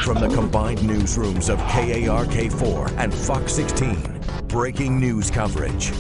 From the combined newsrooms of KARK4 and Fox 16, breaking news coverage.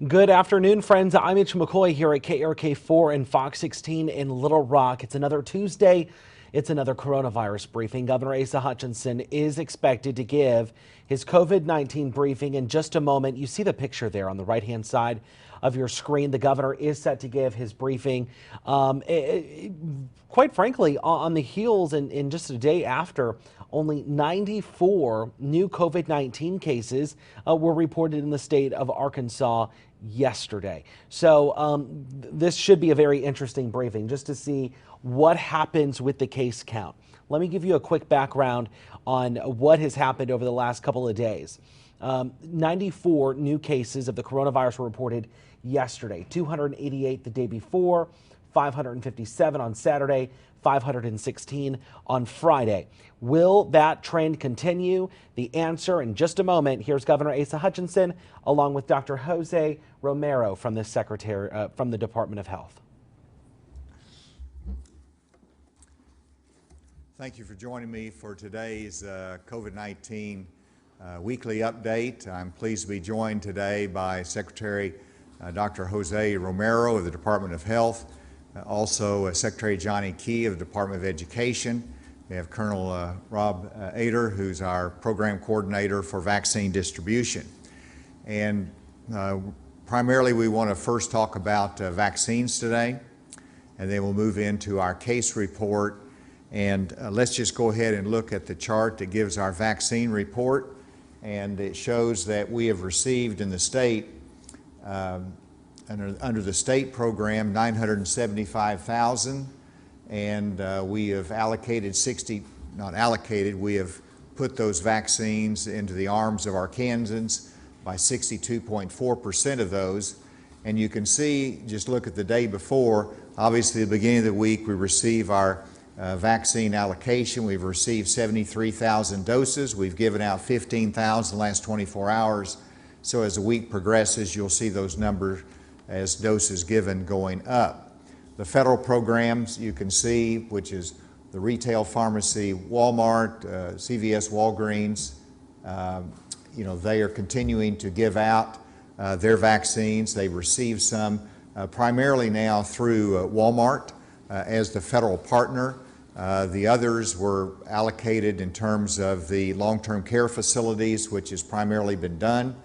Good afternoon, friends. I'm Mitch McCoy here at KARK4 and Fox 16 in Little Rock. It's another Tuesday. It's another coronavirus briefing. Governor Asa Hutchinson is expected to give his COVID-19 briefing in just a moment. You see the picture there on the right-hand side of your screen. The governor is set to give his briefing, quite frankly, on the heels and in just a day after only 94 new COVID-19 cases were reported in the state of Arkansas yesterday. So this should be a very interesting briefing just to see what happens with the case count. Let me give you a quick background on what has happened over the last couple of days. 94 new cases of the coronavirus were reported yesterday, 288 the day before, 557 on Saturday, 516 on Friday. Will that trend continue? The answer in just a moment. Here's Governor Asa Hutchinson along with Dr. Jose Romero from the Department of Health. Thank you for joining me for today's COVID-19 weekly update. I'm pleased to be joined today by Secretary Dr. Jose Romero of the Department of Health, also Secretary Johnny Key of the Department of Education. We have Colonel Rob Ader, who's our program coordinator for vaccine distribution. And primarily we want to first talk about vaccines today, and then we'll move into our case report. And let's just go ahead and look at the chart that gives our vaccine report. And it shows that we have received in the state, under the state program, 975,000. And we have allocated we have put those vaccines into the arms of Arkansans by 62.4% of those. And you can see, just look at the day before, obviously at the beginning of the week we receive our vaccine allocation. We've received 73,000 doses. We've given out 15,000 the last 24 hours. So as the week progresses, you'll see those numbers as doses given going up. The federal programs you can see, which is the retail pharmacy, Walmart, CVS, Walgreens, they are continuing to give out their vaccines. They've received some primarily now through Walmart as the federal partner. The others were allocated in terms of the long-term care facilities, which has primarily been done.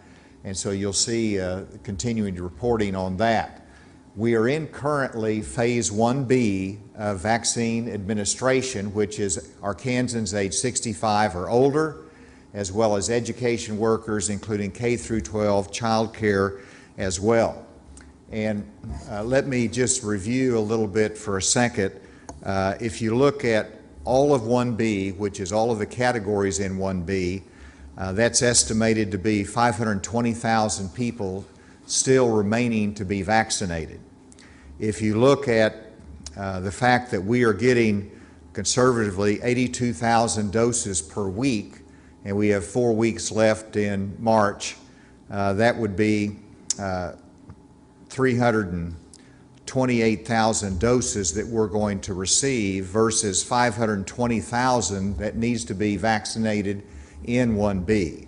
And so you'll see continuing reporting on that. We are in currently phase 1B of vaccine administration, which is Arkansans age 65 or older, as well as education workers, including K through 12, child care as well. And let me just review a little bit for a second. If you look at all of 1B, which is all of the categories in 1B, that's estimated to be 520,000 people still remaining to be vaccinated. If you look at the fact that we are getting conservatively 82,000 doses per week, and we have 4 weeks left in March, that would be 328,000 doses that we're going to receive versus 520,000 that needs to be vaccinated in 1B.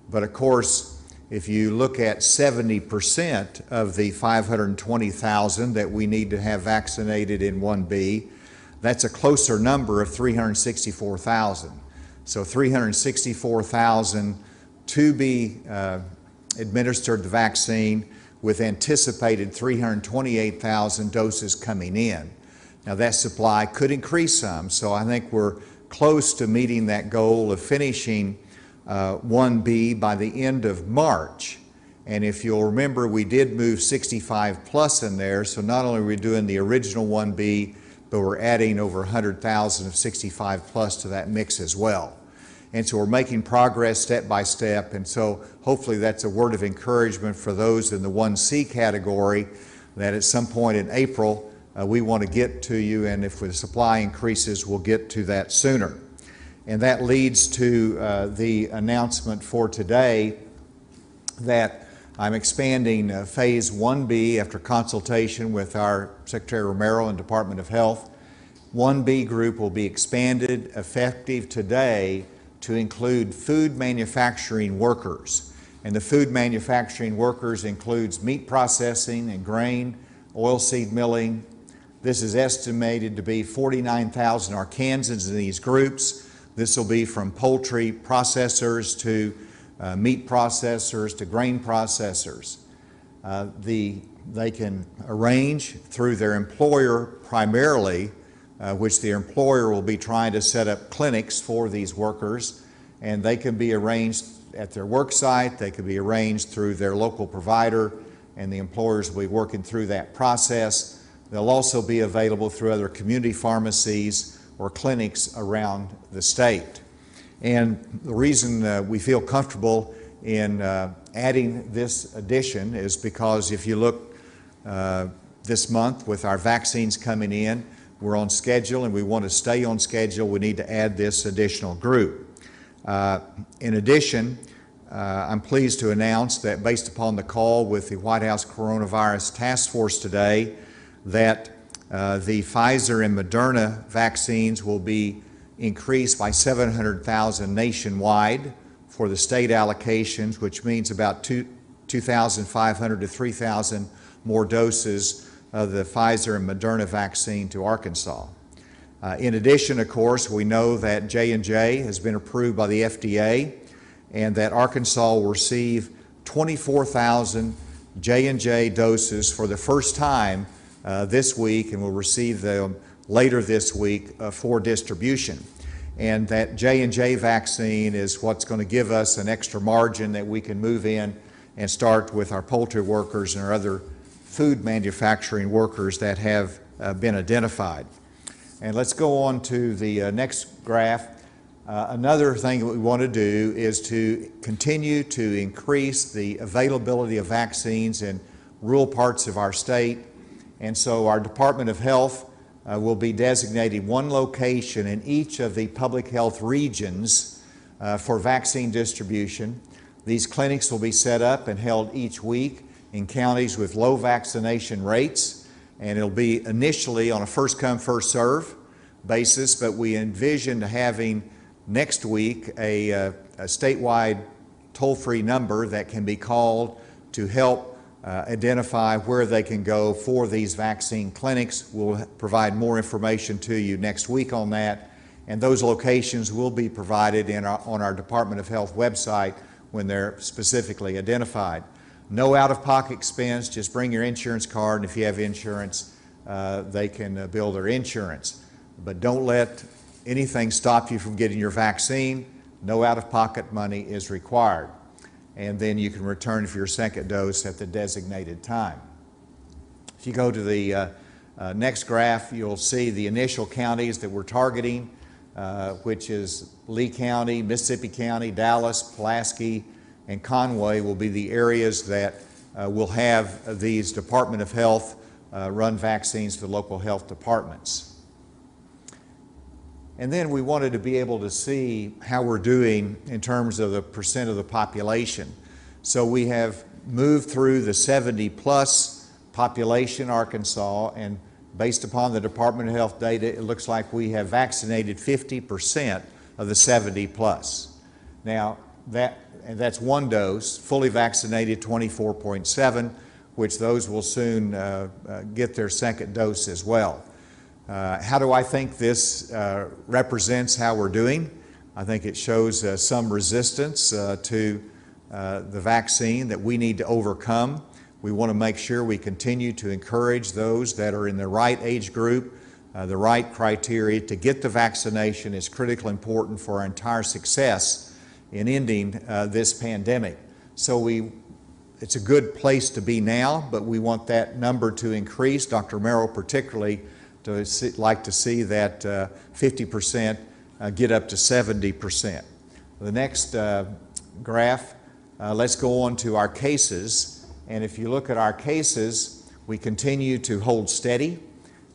But of course, if you look at 70% of the 520,000 that we need to have vaccinated in 1B, that's a closer number of 364,000. So 364,000 to be administered the vaccine, with anticipated 328,000 doses coming in. Now that supply could increase some, so I think we're close to meeting that goal of finishing 1B by the end of March. And if you'll remember, we did move 65 plus in there, so not only are we doing the original 1B, but we're adding over 100,000 of 65 plus to that mix as well. And so we're making progress step by step, and so hopefully that's a word of encouragement for those in the 1C category that at some point in April we want to get to you, and if the supply increases, we'll get to that sooner. And that leads to the announcement for today that I'm expanding Phase 1B after consultation with our Secretary Romero and Department of Health. 1B group will be expanded effective today to include food manufacturing workers. And the food manufacturing workers includes meat processing and grain, oilseed milling. This is estimated to be 49,000 Arkansans in these groups. This will be from poultry processors to meat processors to grain processors. They can arrange through their employer primarily, which the employer will be trying to set up clinics for these workers, and they can be arranged at their work site, they can be arranged through their local provider, and the employers will be working through that process. They'll also be available through other community pharmacies or clinics around the state. And the reason we feel comfortable in adding this addition is because if you look this month with our vaccines coming in, we're on schedule and we want to stay on schedule. We need to add this additional group. In addition, I'm pleased to announce that based upon the call with the White House Coronavirus Task Force today, that the Pfizer and Moderna vaccines will be increased by 700,000 nationwide for the state allocations, which means about 2,500 to 3,000 more doses of the Pfizer and Moderna vaccine to Arkansas. In addition, of course, we know that J&J has been approved by the FDA and that Arkansas will receive 24,000 J&J doses for the first time this week, and will receive them later this week for distribution. And that J&J vaccine is what's going to give us an extra margin that we can move in and start with our poultry workers and our other food manufacturing workers that have been identified. And let's go on to the next graph. Another thing that we want to do is to continue to increase the availability of vaccines in rural parts of our state. And so our Department of Health will be designating one location in each of the public health regions for vaccine distribution. These clinics will be set up and held each week in counties with low vaccination rates, and it'll be initially on a first-come, first-serve basis, but we envision having next week a statewide toll-free number that can be called to help identify where they can go for these vaccine clinics. We'll provide more information to you next week on that, and those locations will be provided on our Department of Health website when they're specifically identified. No out-of-pocket expense, just bring your insurance card, and if you have insurance, they can bill their insurance. But don't let anything stop you from getting your vaccine. No out-of-pocket money is required. And then you can return for your second dose at the designated time. If you go to the next graph, you'll see the initial counties that we're targeting, which is Lee County, Mississippi County, Dallas, Pulaski, and Conway will be the areas that will have these Department of Health run vaccines to local health departments. And then we wanted to be able to see how we're doing in terms of the percent of the population. So we have moved through the 70-plus population in Arkansas, and based upon the Department of Health data, it looks like we have vaccinated 50% of the 70-plus. Now, that's one dose, fully vaccinated 24.7, which those will soon get their second dose as well. How do I think this represents how we're doing? I think it shows some resistance to the vaccine that we need to overcome. We want to make sure we continue to encourage those that are in the right age group, the right criteria to get the vaccination is critically important for our entire success in ending this pandemic. So it's a good place to be now, but we want that number to increase. Dr. Romero particularly like to see that 50% get up to 70%. The next graph, let's go on to our cases. And if you look at our cases, we continue to hold steady,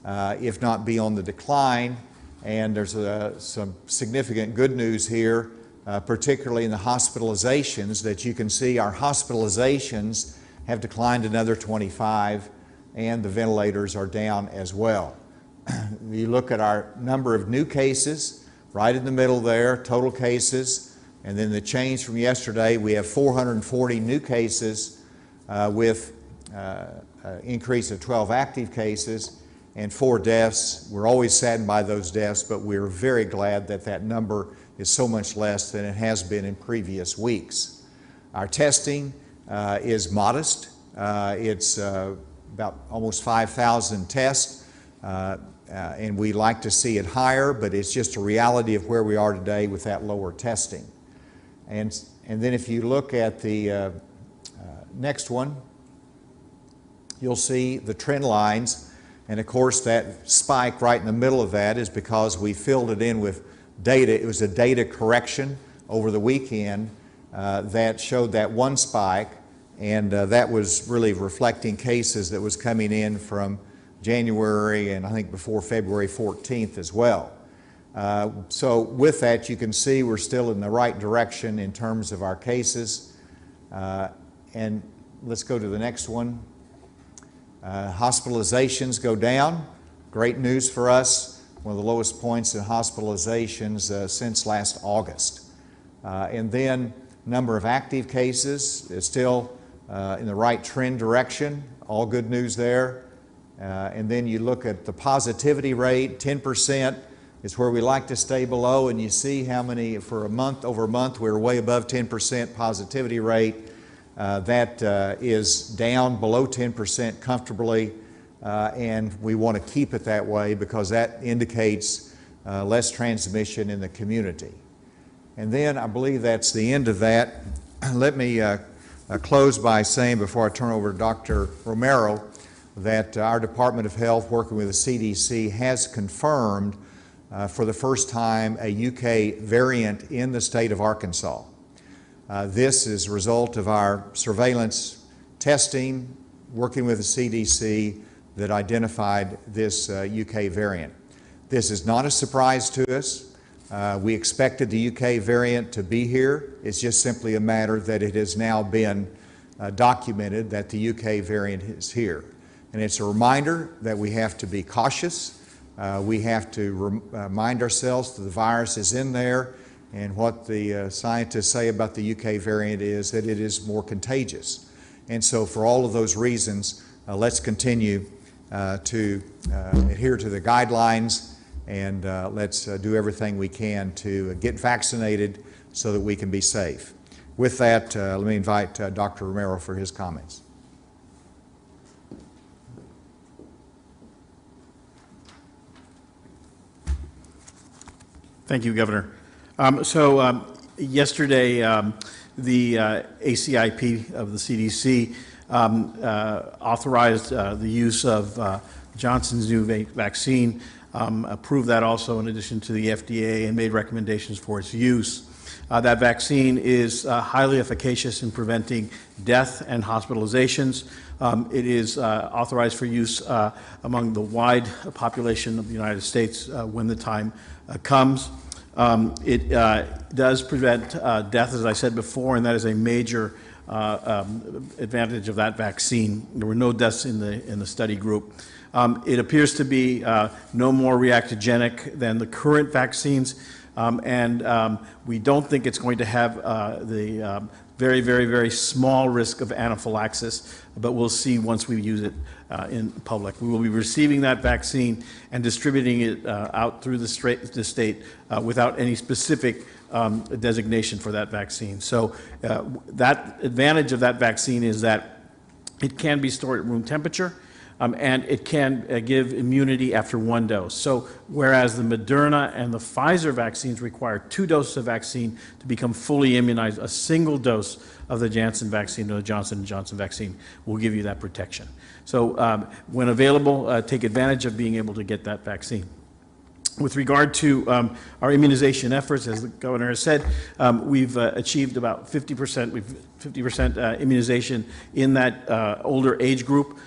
if not be on the decline. And there's some significant good news here particularly in the hospitalizations, that you can see our hospitalizations have declined another 25, and the ventilators are down as well. You look at our number of new cases, right in the middle there, total cases, and then the change from yesterday, we have 440 new cases with increase of 12 active cases and 4 deaths. We're always saddened by those deaths, but we're very glad that that number is so much less than it has been in previous weeks. Our testing is modest. It's about almost 5,000 tests, and we like to see it higher, but it's just a reality of where we are today with that lower testing. And then if you look at the next one, you'll see the trend lines, and of course that spike right in the middle of that is because we filled it in with data. It was a data correction over the weekend that showed that one spike, and that was really reflecting cases that was coming in from January and I think before February 14th as well. So with that, you can see we're still in the right direction in terms of our cases. And let's go to the next one. Hospitalizations go down. Great news for us. One of the lowest points in hospitalizations since last August. And then number of active cases is still in the right trend direction. All good news there. And then you look at the positivity rate, 10% is where we like to stay below, and you see how many, for a month over month, we're way above 10% positivity rate. That is down below 10% comfortably, and we want to keep it that way because that indicates less transmission in the community. And then I believe that's the end of that. Let me close by saying, before I turn over to Dr. Romero, that our Department of Health, working with the CDC, has confirmed for the first time a UK variant in the state of Arkansas. This is a result of our surveillance testing, working with the CDC, that identified this UK variant. This is not a surprise to us. We expected the UK variant to be here. It's just simply a matter that it has now been documented that the UK variant is here. And it's a reminder that we have to be cautious. We have to remind ourselves that the virus is in there, and what the scientists say about the UK variant is that it is more contagious. And so for all of those reasons, let's continue to adhere to the guidelines, and let's do everything we can to get vaccinated so that we can be safe. With that, let me invite Dr. Romero for his comments. Thank you, Governor. Yesterday, the ACIP of the CDC authorized the use of Johnson's new vaccine, approved that also in addition to the FDA, and made recommendations for its use. That vaccine is highly efficacious in preventing death and hospitalizations. It is authorized for use among the wide population of the United States when the time comes. It does prevent death, as I said before, and that is a major advantage of that vaccine. There were no deaths in the study group. It appears to be no more reactogenic than the current vaccines, and we don't think it's going to have the very, very, very small risk of anaphylaxis, but we'll see once we use it in public. We will be receiving that vaccine and distributing it out through the state without any specific designation for that vaccine. So that advantage of that vaccine is that it can be stored at room temperature, and it can give immunity after one dose. So whereas the Moderna and the Pfizer vaccines require 2 doses of vaccine to become fully immunized, a single dose of the Janssen vaccine or the Johnson & Johnson vaccine will give you that protection. So when available, take advantage of being able to get that vaccine. With regard to our immunization efforts, as the governor has said, we've achieved about 50% immunization in that older age group.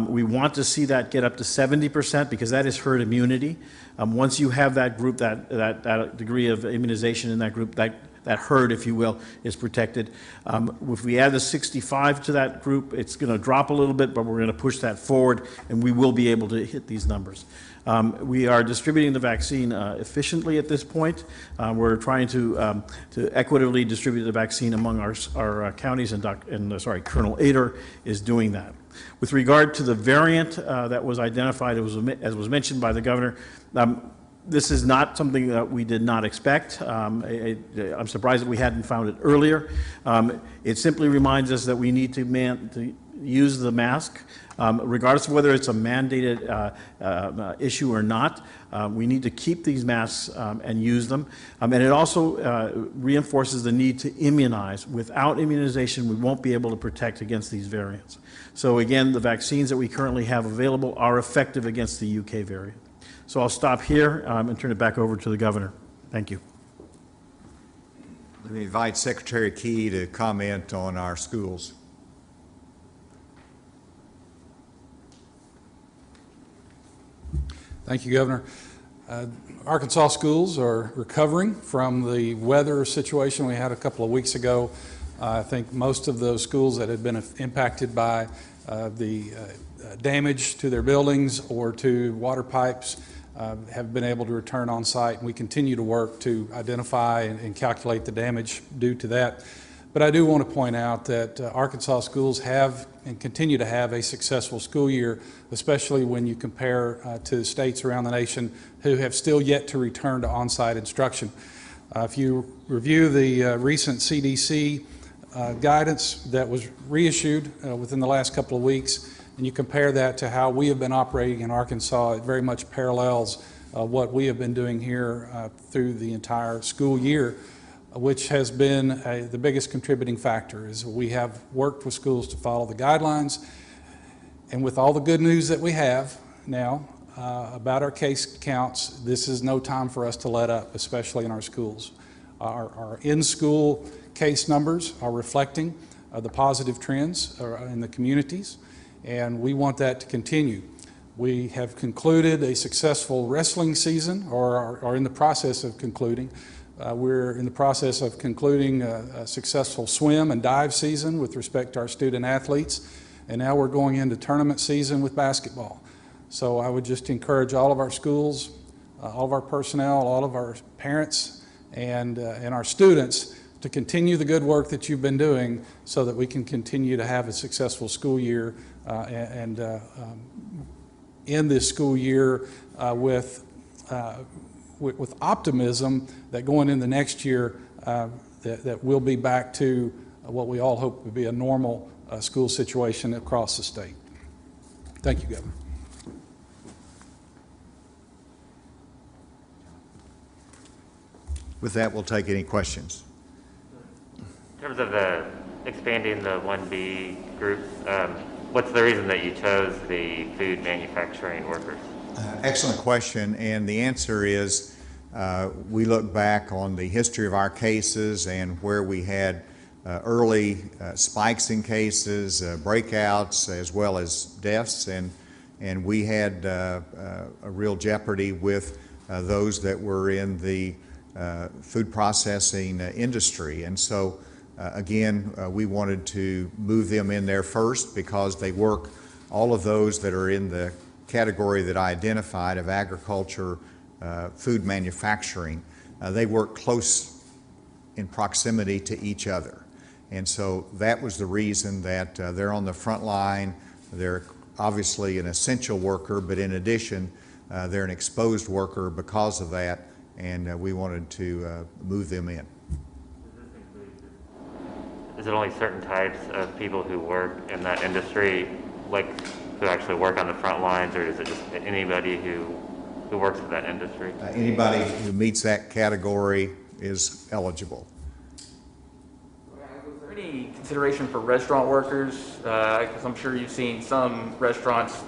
We want to see that get up to 70% because that is herd immunity. Once you have that group, that degree of immunization in that group, that that herd, if you will, is protected. If we add the 65 to that group, it's going to drop a little bit, but we're going to push that forward, and we will be able to hit these numbers. We are distributing the vaccine efficiently at this point. We're trying to equitably distribute the vaccine among our counties, and Colonel Ader is doing that. With regard to the variant that was identified, as was mentioned by the governor, this is not something that we did not expect. I'm surprised that we hadn't found it earlier. It simply reminds us that we need to use the mask. Regardless of whether it's a mandated issue or not, we need to keep these masks and use them. And it also reinforces the need to immunize. Without immunization, we won't be able to protect against these variants. So again, the vaccines that we currently have available are effective against the UK variant. So I'll stop here and turn it back over to the governor. Thank you. Let me invite Secretary Key to comment on our schools. Thank you, Governor. Arkansas schools are recovering from the weather situation we had a couple of weeks ago. I think most of those schools that had been impacted by the damage to their buildings or to water pipes have been able to return on site, and we continue to work to identify and calculate the damage due to that. But I do want to point out that Arkansas schools have and continue to have a successful school year, especially when you compare to states around the nation who have still yet to return to on-site instruction. If you review the recent CDC guidance that was reissued within the last couple of weeks, and you compare that to how we have been operating in Arkansas, it very much parallels what we have been doing here through the entire school year, which has been the biggest contributing factor. Is we have worked with schools to follow the guidelines, and with all the good news that we have now about our case counts, this is no time for us to let up, especially in our schools. Our in-school case numbers are reflecting the positive trends in the communities, and we want that to continue. We have concluded a successful wrestling season, or are in the process of concluding. We're in the process of concluding a successful swim and dive season with respect to our student athletes, and now we're going into tournament season with basketball. So I would just encourage all of our schools, all of our personnel, all of our parents, and our students to continue the good work that you've been doing so that we can continue to have a successful school year and end this school year with optimism that going in the next year that we'll be back to what we all hope to be a normal school situation across the state. Thank you, Governor. With that, we'll take any questions. In terms of expanding the 1B group, what's the reason that you chose the food manufacturing workers? Excellent question, and the answer is we look back on the history of our cases and where we had early spikes in cases, breakouts, as well as deaths, and we had a real jeopardy with those that were in the food processing industry. And so again, we wanted to move them in there first because they work, all of those that are in the category that I identified of agriculture, food manufacturing, they work close in proximity to each other. And so that was the reason that they're on the front line. They're obviously an essential worker, but in addition, they're an exposed worker because of that, and we wanted to move them in. Is it only certain types of people who work in that industry, like who actually work on the front lines, or is it just anybody who works in that industry? Anybody who meets that category is eligible. Was there any consideration for restaurant workers? Because I'm sure you've seen some restaurants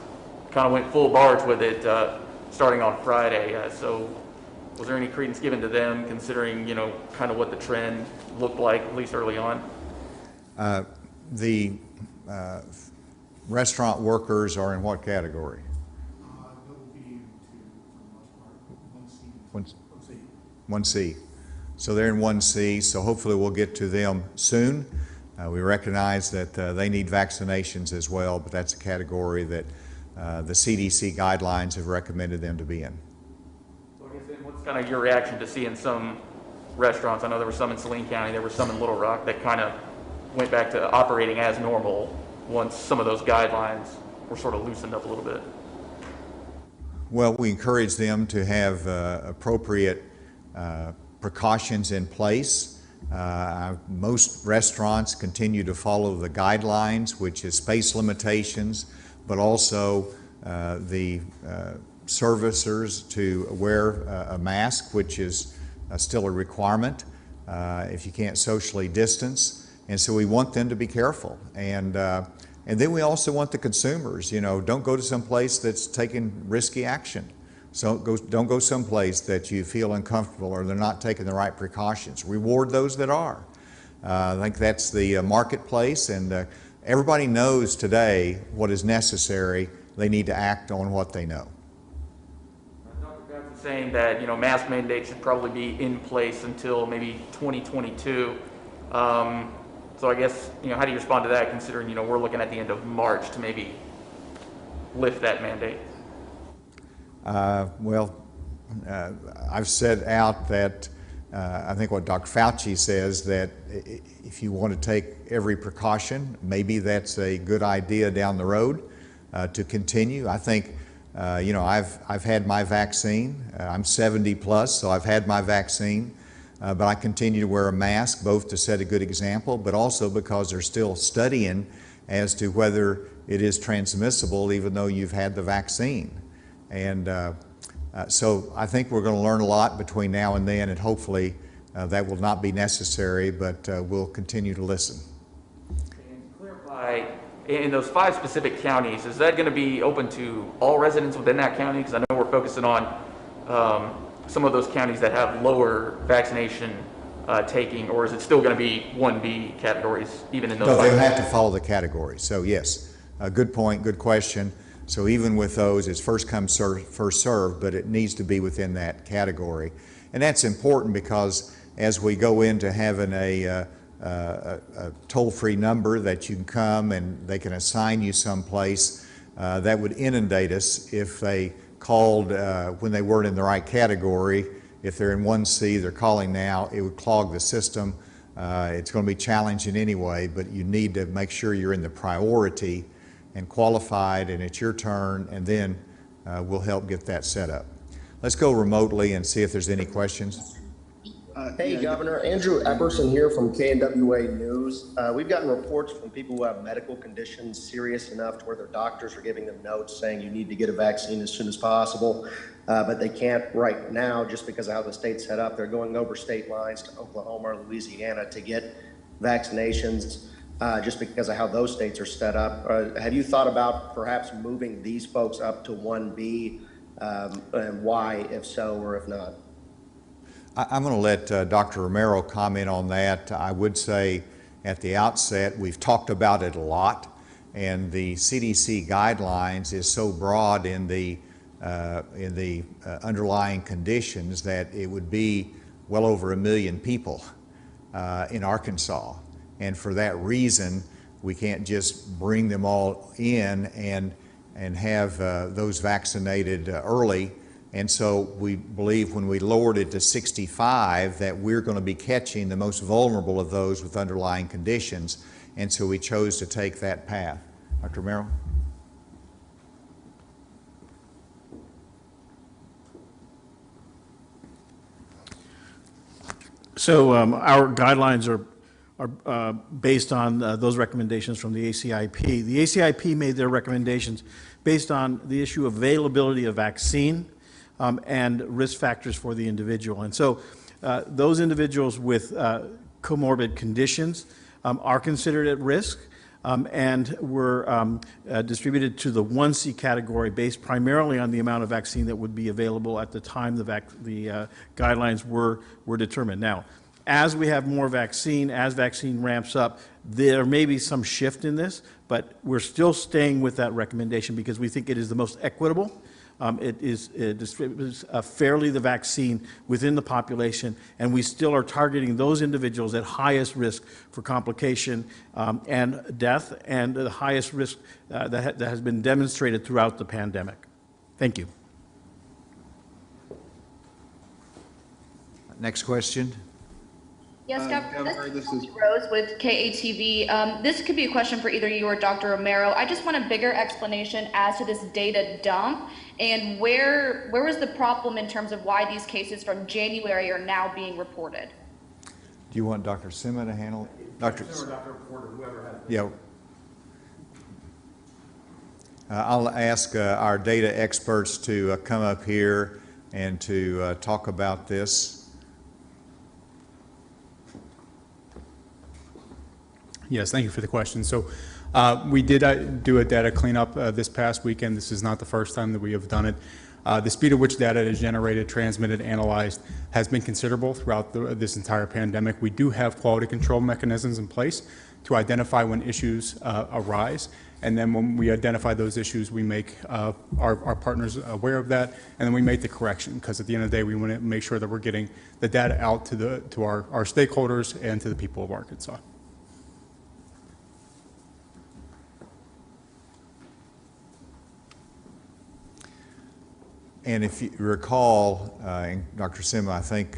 kind of went full barge with it starting on Friday. So was there any credence given to them, considering, you know, kind of what the trend looked like, at least early on? The restaurant workers are in what category? That would be 1C. 1C. So they're in 1C, so hopefully we'll get to them soon. We recognize that they need vaccinations as well, but that's a category that the CDC guidelines have recommended them to be in. So I guess then what's kind of your reaction to seeing some restaurants? I know there were some in Saline County, there were some in Little Rock that kind of went back to operating as normal once some of those guidelines were sort of loosened up a little bit. Well, we encourage them to have appropriate precautions in place. Most restaurants continue to follow the guidelines, which is space limitations, but also the servicers to wear a mask, which is still a requirement if you can't socially distance. And so we want them to be careful. And then we also want the consumers, don't go to some place that's taking risky action. So don't go someplace that you feel uncomfortable or they're not taking the right precautions. Reward those that are. I think that's the marketplace, and everybody knows today what is necessary. They need to act on what they know. Dr. Jackson's saying that mask mandates should probably be in place until maybe 2022. So I guess how do you respond to that, considering we're looking at the end of March to maybe lift that mandate? I've said out that I think what Dr. Fauci says, that if you want to take every precaution, maybe that's a good idea down the road to continue. I think, I've had my vaccine. I'm 70 plus, so I've had my vaccine. But I continue to wear a mask, both to set a good example, but also because they're still studying as to whether it is transmissible even though you've had the vaccine. And so I think we're going to learn a lot between now and then, and hopefully that will not be necessary, but we'll continue to listen. And to clarify, in those 5 specific counties, is that going to be open to all residents within that county? Because I know we're focusing on some of those counties that have lower vaccination taking, or is it still going to be 1B categories even in those? No, they'll have to follow the categories. So yes, good point, good question. So even with those, it's first come, first served, but it needs to be within that category. And that's important because as we go into having a toll-free number that you can come and they can assign you someplace, that would inundate us if they called when they weren't in the right category. If they're in 1C, they're calling now, it would clog the system. It's going to be challenging anyway, but you need to make sure you're in the priority and qualified, and it's your turn, and then we'll help get that set up. Let's go remotely and see if there's any questions. Hey, Governor. Andrew Epperson here from KNWA News. We've gotten reports from people who have medical conditions serious enough to where their doctors are giving them notes saying you need to get a vaccine as soon as possible, but they can't right now just because of how the state's set up. They're going over state lines to Oklahoma or Louisiana to get vaccinations just because of how those states are set up. Have you thought about perhaps moving these folks up to 1B, and why, if so or if not? I'm going to let Dr. Romero comment on that. I would say at the outset, we've talked about it a lot, and the CDC guidelines is so broad in the underlying conditions that it would be well over 1 million people in Arkansas. And for that reason, we can't just bring them all in and have those vaccinated early. And so we believe when we lowered it to 65 that we're going to be catching the most vulnerable of those with underlying conditions. And so we chose to take that path. Dr. Romero? So our guidelines are based on those recommendations from the ACIP. The ACIP made their recommendations based on the issue of availability of vaccine and risk factors for the individual. And so those individuals with comorbid conditions are considered at risk and were distributed to the 1C category based primarily on the amount of vaccine that would be available at the time the guidelines were determined. Now, as we have more vaccine, as vaccine ramps up, there may be some shift in this, but we're still staying with that recommendation because we think it is the most equitable it distributes fairly the vaccine within the population, and we still are targeting those individuals at highest risk for complication and death, and the highest risk that has been demonstrated throughout the pandemic. Thank you. Next question. Yes, Governor, this is Rose with KATV. This could be a question for either you or Dr. Romero. I just want a bigger explanation as to this data dump and where was the problem in terms of why these cases from January are now being reported? Do you want Dr. Sima to handle it? Dr. Porter, whoever has it. Yeah. I'll ask our data experts to come up here and to talk about this. Yes, thank you for the question. So we did do a data cleanup this past weekend. This is not the first time that we have done it. The speed at which data is generated, transmitted, analyzed has been considerable throughout this entire pandemic. We do have quality control mechanisms in place to identify when issues arise. And then when we identify those issues, we make our partners aware of that, and then we make the correction, because at the end of the day, we want to make sure that we're getting the data out to our stakeholders and to the people of Arkansas. And if you recall, and Dr. Sima, I think,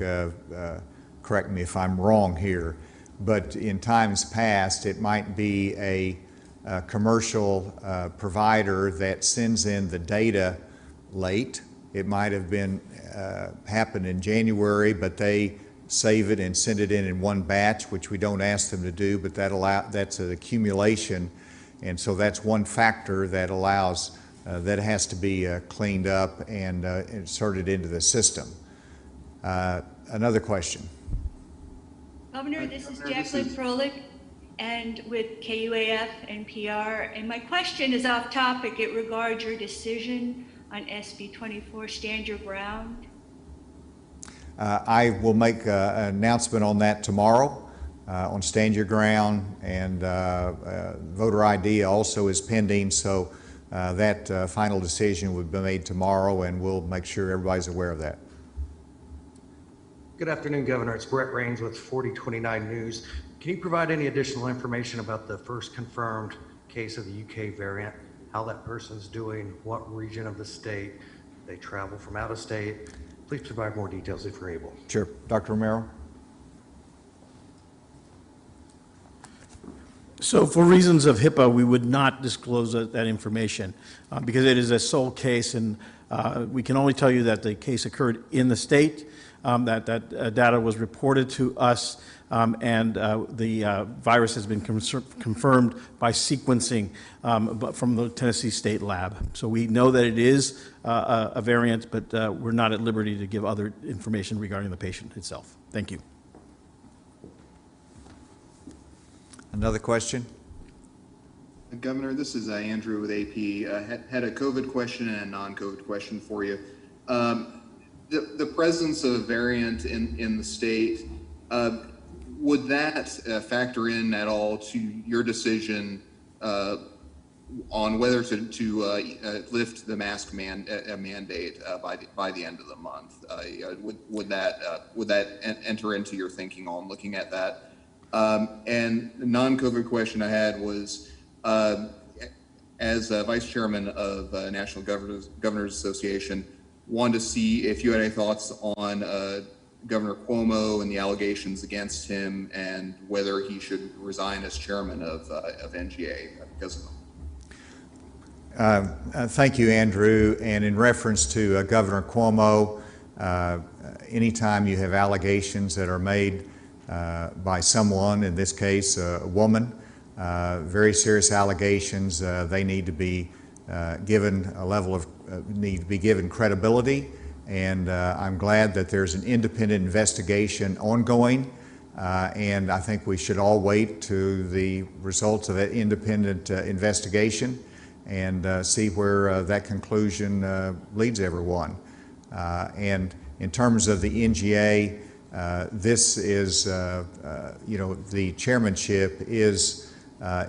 correct me if I'm wrong here, but in times past, it might be a commercial provider that sends in the data late. It might have been happened in January, but they save it and send it in one batch, which we don't ask them to do, but that's an accumulation, and so that's one factor that allows that has to be cleaned up and inserted into the system. Another question. Governor, this is Jacqueline Froelich, and with KUAF NPR, and my question is off topic. It regards your decision on SB 24, Stand Your Ground. I will make an announcement on that tomorrow on Stand Your Ground, and voter ID also is pending, so that final decision will be made tomorrow, and we'll make sure everybody's aware of that. Good afternoon, Governor. It's Brett Rains with 4029 News. Can you provide any additional information about the first confirmed case of the UK variant, how that person's doing, what region of the state, they travel from out of state? Please provide more details if you're able. Sure. Dr. Romero? So for reasons of HIPAA, we would not disclose that information because it is a sole case, and we can only tell you that the case occurred in the state, that data was reported to us, and the virus has been confirmed by sequencing from the Tennessee State Lab. So we know that it is a variant, but we're not at liberty to give other information regarding the patient itself. Thank you. Another question? Governor, this is Andrew with AP. Had a COVID question and a non-COVID question for you. The presence of a variant in the state, would that factor in at all to your decision on whether to lift the mask mandate by the end of the month? Would that enter into your thinking on looking at that? And the non-COVID question I had was, as Vice Chairman of National Governors Association, wanted to see if you had any thoughts on Governor Cuomo and the allegations against him, and whether he should resign as chairman of NGA because of them. Thank you, Andrew. And in reference to Governor Cuomo, anytime you have allegations that are made by someone, in this case a woman, very serious allegations, they need to be given a level of need to be given credibility, and I'm glad that there's an independent investigation ongoing, and I think we should all wait to the results of that independent investigation and see where that conclusion leads everyone. And in terms of the NGA, this is, the chairmanship is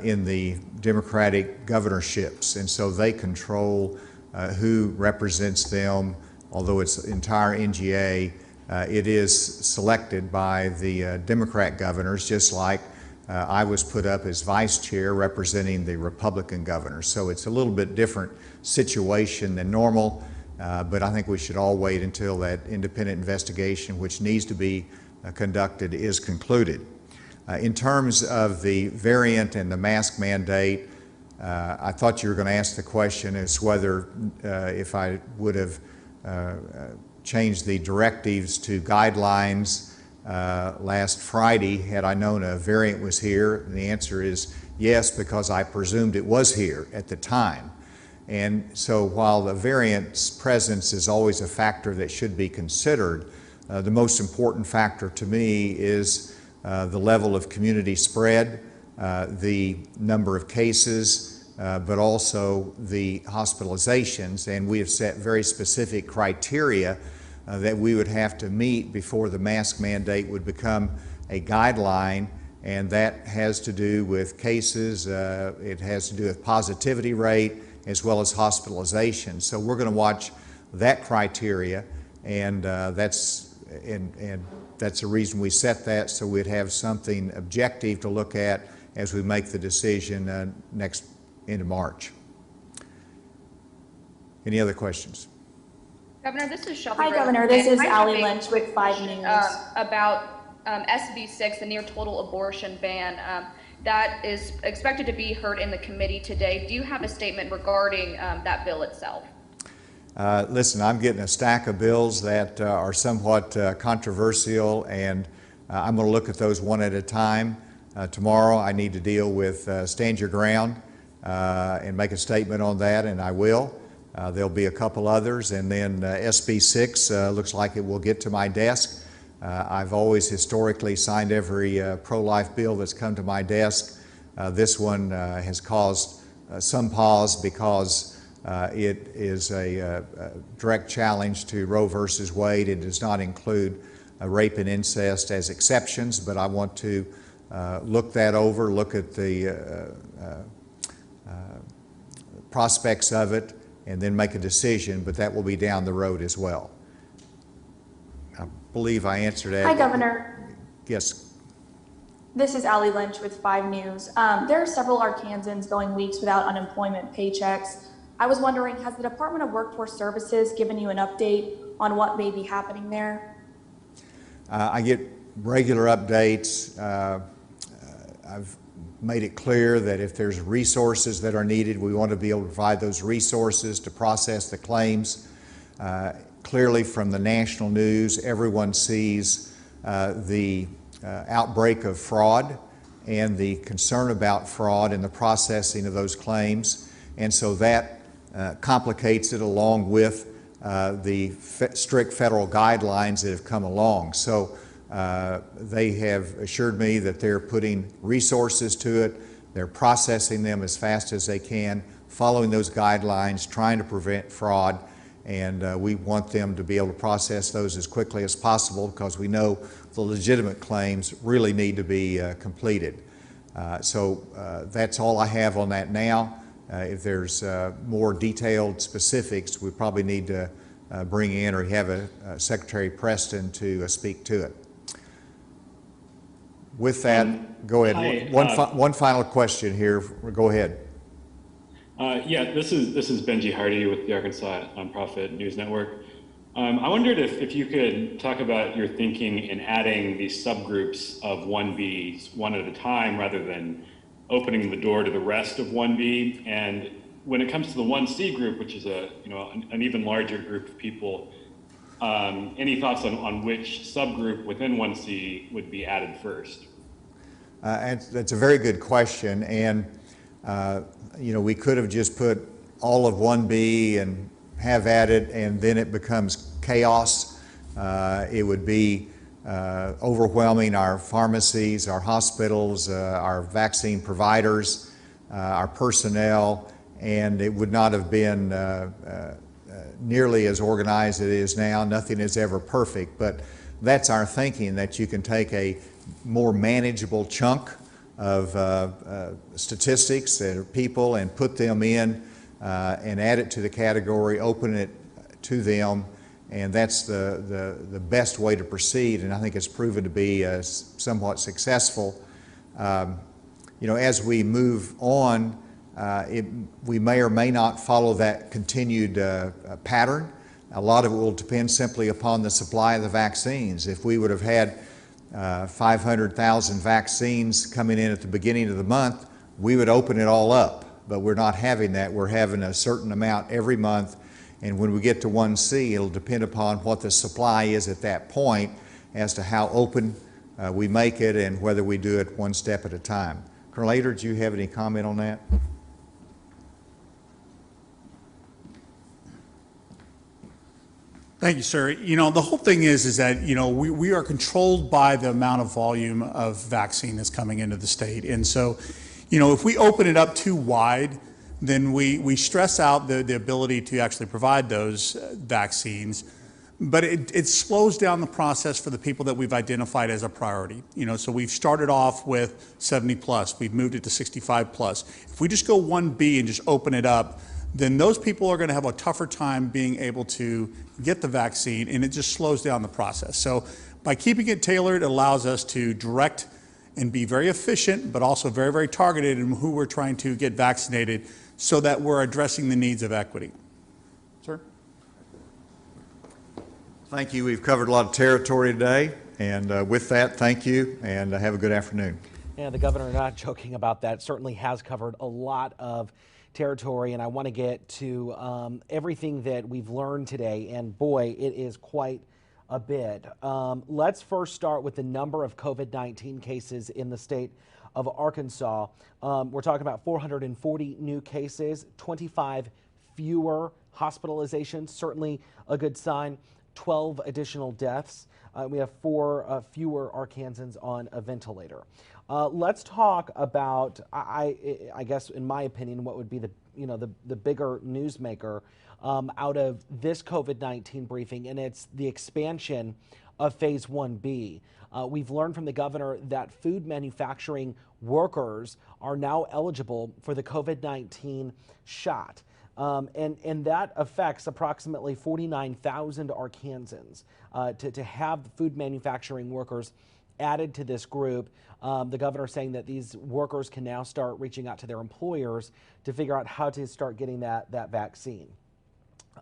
in the Democratic governorships, and so they control who represents them. Although it's entire NGA, it is selected by the Democrat governors, just like I was put up as vice chair representing the Republican governors. So it's a little bit different situation than normal, but I think we should all wait until that independent investigation, which needs to be conducted, is concluded. In terms of the variant and the mask mandate, I thought you were going to ask the question as whether if I would have changed the directives to guidelines last Friday had I known a variant was here. And the answer is yes, because I presumed it was here at the time. And so while the variant's presence is always a factor that should be considered, the most important factor to me is the level of community spread, the number of cases, but also the hospitalizations. And we have set very specific criteria that we would have to meet before the mask mandate would become a guideline, and that has to do with cases, it has to do with positivity rate, as well as hospitalization. So we're going to watch that criteria, and that's the reason we set that, so we'd have something objective to look at as we make the decision next into March. Any other questions? Governor, this is Shelby. Hi, Governor. This is Allie Lynch with 5 News. About SB 6, the near total abortion ban. That is expected to be heard in the committee today. Do you have a statement regarding that bill itself? Listen, I'm getting a stack of bills that are somewhat controversial, and I'm going to look at those one at a time. Tomorrow I need to deal with Stand Your Ground and make a statement on that, and I will. There'll be a couple others, and then SB 6 looks like it will get to my desk. I've always historically signed every pro-life bill that's come to my desk. This one has caused some pause because it is a direct challenge to Roe versus Wade. It does not include rape and incest as exceptions, but I want to look that over, look at the prospects of it, and then make a decision, but that will be down the road as well. I believe I answered that. Hi, Governor. Yes. This is Allie Lynch with 5 News. There are several Arkansans going weeks without unemployment paychecks. I was wondering, has the Department of Workforce Services given you an update on what may be happening there? I get regular updates. I've made it clear that if there's resources that are needed, we want to be able to provide those resources to process the claims. Clearly from the national news, everyone sees the outbreak of fraud and the concern about fraud in the processing of those claims. And so that complicates it, along with the strict federal guidelines that have come along. So they have assured me that they're putting resources to it, they're processing them as fast as they can, following those guidelines, trying to prevent fraud, and we want them to be able to process those as quickly as possible because we know the legitimate claims really need to be completed. So that's all I have on that now. If there's more detailed specifics, we probably need to bring in or have Secretary Preston to speak to it. With that, go ahead. Hi, One final question here. Go ahead. Yeah, this is Benji Hardy with the Arkansas Nonprofit News Network. I wondered if you could talk about your thinking in adding these subgroups of 1Bs one at a time rather than opening the door to the rest of 1B. And when it comes to the 1C group, which is an even larger group of people, any thoughts on which subgroup within 1C would be added first? That's a very good question, and we could have just put all of 1B and have at it, and then it becomes chaos. It would be overwhelming our pharmacies, our hospitals, our vaccine providers, our personnel, and it would not have been nearly as organized as it is now. Nothing is ever perfect, but that's our thinking, that you can take a more manageable chunk of statistics and people and put them in and add it to the category, open it to them, and that's the best way to proceed, and I think it's proven to be somewhat successful. You know, as we move on, we may or may not follow that continued pattern. A lot of it will depend simply upon the supply of the vaccines. If we would have had 500,000 vaccines coming in at the beginning of the month, we would open it all up, but we're not having that. We're having a certain amount every month, and when we get to 1C, it'll depend upon what the supply is at that point as to how open we make it and whether we do it one step at a time. Colonel Ader, do you have any comment on that? Thank you, sir. You know, the whole thing is that, you know, we are controlled by the amount of volume of vaccine that's coming into the state. And so, you know, if we open it up too wide, then we stress out the ability to actually provide those vaccines. But it slows down the process for the people that we've identified as a priority. You know, so we've started off with 70 plus, we've moved it to 65 plus. If we just go 1B and just open it up, then those people are going to have a tougher time being able to get the vaccine, and it just slows down the process. So by keeping it tailored, it allows us to direct and be very efficient, but also very, very targeted in who we're trying to get vaccinated so that we're addressing the needs of equity. Sir? Thank you. We've covered a lot of territory today, and with that, thank you, and have a good afternoon. Yeah, the governor, not joking about that, certainly has covered a lot of territory, and I want to get to everything that we've learned today, and boy, it is quite a bit. Let's first start with the number of COVID-19 cases in the state of Arkansas. We're talking about 440 new cases, 25 fewer hospitalizations, certainly a good sign, 12 additional deaths. We have 4 fewer Arkansans on a ventilator. Let's talk about, I guess, in my opinion, what would be the bigger newsmaker out of this COVID-19 briefing, and it's the expansion of Phase 1B. We've learned from the governor that food manufacturing workers are now eligible for the COVID-19 shot. And that affects approximately 49,000 Arkansans to have food manufacturing workers added to this group. The governor saying that these workers can now start reaching out to their employers to figure out how to start getting that vaccine.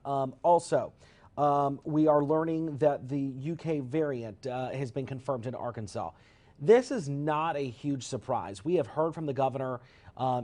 Also, we are learning that the UK variant has been confirmed in Arkansas. This is not a huge surprise. We have heard from the governor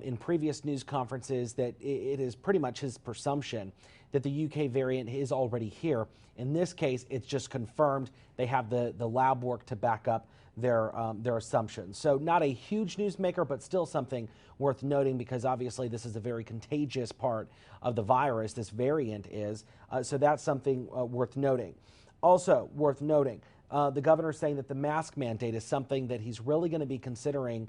in previous news conferences that it is pretty much his presumption that the UK variant is already here. In this case, it's just confirmed. They have the lab work to back up their assumptions. So not a huge newsmaker, but still something worth noting, because obviously this is a very contagious part of the virus, this variant is. So that's something worth noting. Also worth noting, the governor saying that the mask mandate is something that he's really going to be considering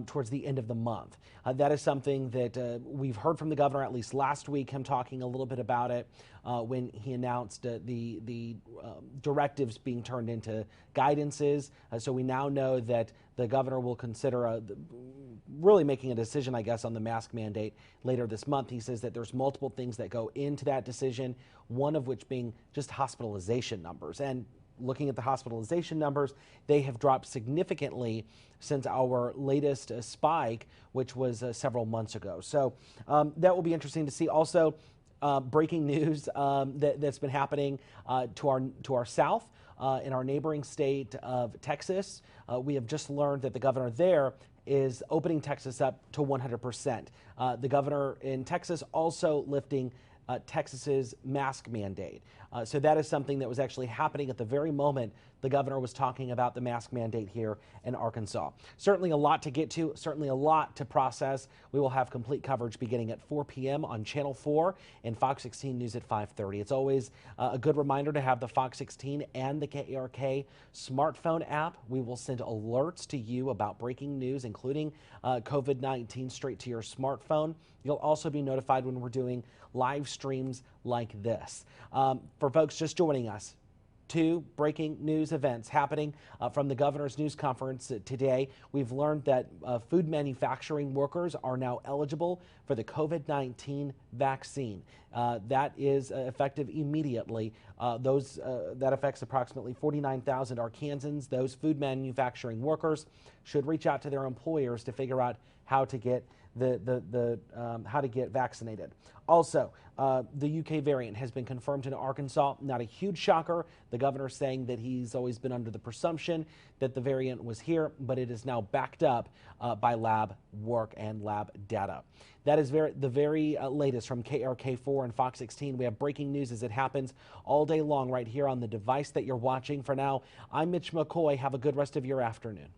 towards the end of the month. That is something that we've heard from the governor at least last week, him talking a little bit about it when he announced the directives being turned into guidances. So we now know that the governor will consider really making a decision, I guess, on the mask mandate later this month. He says that there's multiple things that go into that decision, one of which being just hospitalization numbers. And looking at the hospitalization numbers, they have dropped significantly since our latest spike, which was several months ago. So that will be interesting to see. Also, breaking news that's been happening to our south in our neighboring state of Texas. We have just learned that the governor there is opening Texas up to 100%. The governor in Texas also lifting Texas's mask mandate. So that is something that was actually happening at the very moment the governor was talking about the mask mandate here in Arkansas. Certainly a lot to get to, certainly a lot to process. We will have complete coverage beginning at 4 p.m. on Channel 4 and Fox 16 News at 5:30. It's always a good reminder to have the Fox 16 and the KARK smartphone app. We will send alerts to you about breaking news, including COVID-19, straight to your smartphone. You'll also be notified when we're doing live streams like this. For folks just joining us, 2 breaking news events happening from the governor's news conference today. We've learned that food manufacturing workers are now eligible for the COVID-19 vaccine. That is effective immediately. That affects approximately 49,000 Arkansans. Those food manufacturing workers should reach out to their employers to figure out how to get how to get vaccinated. Also, the UK variant has been confirmed in Arkansas. Not a huge shocker. The governor saying that he's always been under the presumption that the variant was here, but it is now backed up by lab work and lab data. That is the very latest from KRK4 and Fox 16. We have breaking news as it happens all day long right here on the device that you're watching. For now, I'm Mitch McCoy. Have a good rest of your afternoon.